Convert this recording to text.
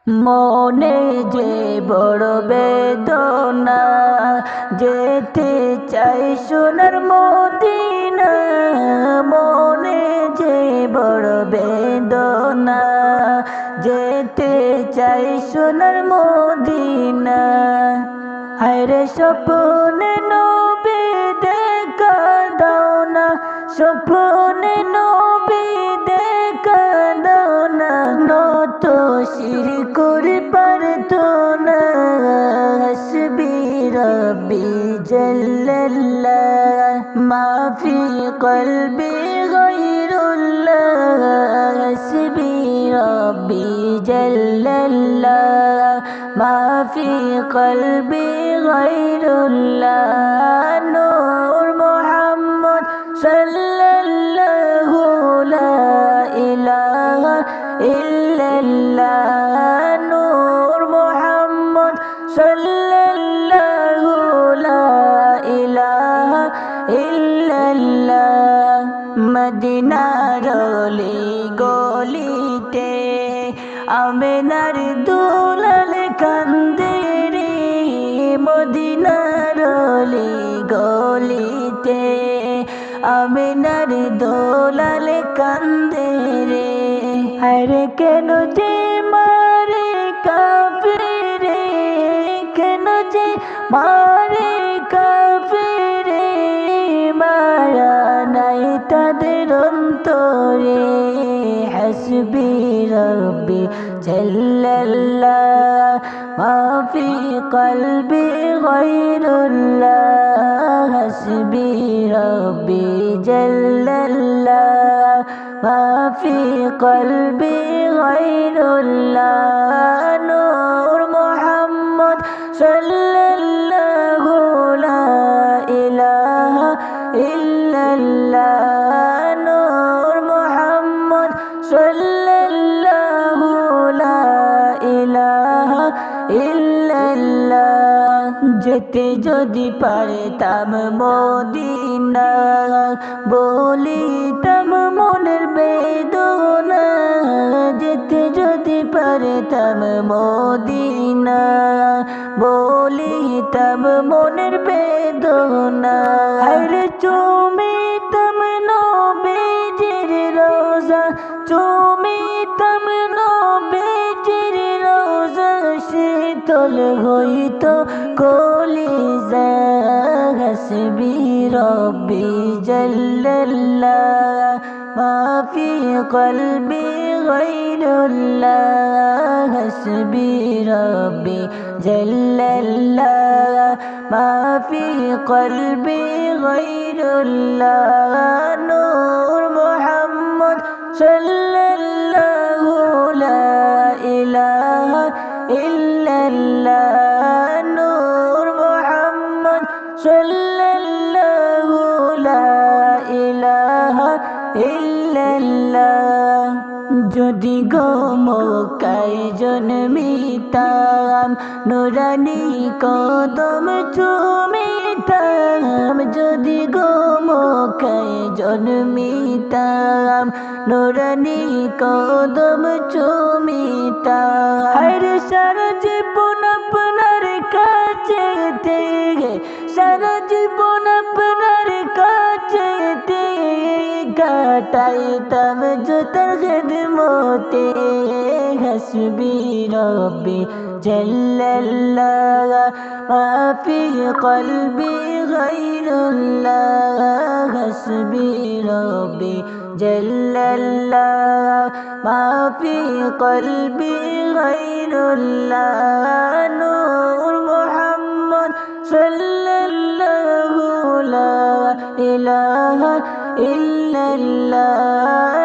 মনে যে বড় বেদনা, যেতে চাই সোনার মদিনা। মনে যে বড় বেদনা, যেতে চাই সোনার মদিনা। হায়রে স্বপ্নে নবী দেখা দাও না, স্বপ্নে নবী দেখা দাও না। নত শির করে পারতো না, হাসবি রব্বি জাল্লাল্লাহ মা ফি কলবি গায়রুল্লাহ। হাসবি রব্বি জাল্লাল্লাহ মা ফি কলবি গায়রুল্লাহ। নূর মুহাম্মদ সাল্লাল্লাহু লা ইলাহা ইল্লাল্লাহ। নূর মুহাম্মদ সাল্লাল্লাহু লা ইলাহা ইল্লাল্লাহ। মদিনার অলি গলিতে আমেনার দুলাল কান্দে রে। মদিনার অলি গলিতে আমেনার দুলাল কান্দে রে। আরে কেন যে মারে কাফিরে, কেন যে মারে কাফিরে। মায়া নাই তাদের অন্তরে, হাসবি রব্বি জাল্লাল্লাহ মা ফি কলবি গায়রুল্লাহ। হাসবি রব্বি জাল্লাল্লাহ মা ফি কলবি গায়রুল্লাহ। নূর মুহাম্মদ সাল্লাল্লাহু লা ইলাহা ইল্লাল্লাহ। নূর মুহাম্মদ সাল্লাল্লাহু লা ইলাহা ইল্লাল্লাহ। যেতে যদি পারতাম মদিনা, বলিতাম মনের বেদনা। যেতে যদি পারতাম মদিনা, বলিতাম মনের বেদনা। আরে চুমিতাম নবীজির রোজা, চুমিতাম নবীজির রোজা। শীতল হইতো কলিজা, হাসবি রব্বি জাল্লাল্লাহ মা ফি কলবি গায়রুল্লাহ। হাসবি রব্বি জাল্লাল্লাহ মা ফি কলবি গায়রুল্লাহ। নূর মুহাম্মদ সাল্লাল্লাহু লা ইলাহা ইল্লাল্লাহ। নূর মুহাম্মদ সাল্লাল্লাহু লা ইলাহা ইল্লাল্লাহ। যদি গো মক্কায় জন্মিতাম, নুরানি কদম চুমিতাম। যদি গো মক্কায় জন্মিতাম, নুরানি কদম চুমিতাম। হায়রে সারা জীবন আপনার কাছে থেকে, সারা জীবন আপনার কাছে কাটাইতাম জুতার খিদমতে। হাসবি রব্বি জাল্লাল্লাহ মা ফি কলবি গায়রুল্লাহ। হাসবি রব্বি জাল্লাল্লাহ মা ফি কলবি গায়রুল্লাহ। নূর মুহাম্মদ সাল্লাল্লাহু লা ইলাহা ইল্লাল্লাহ।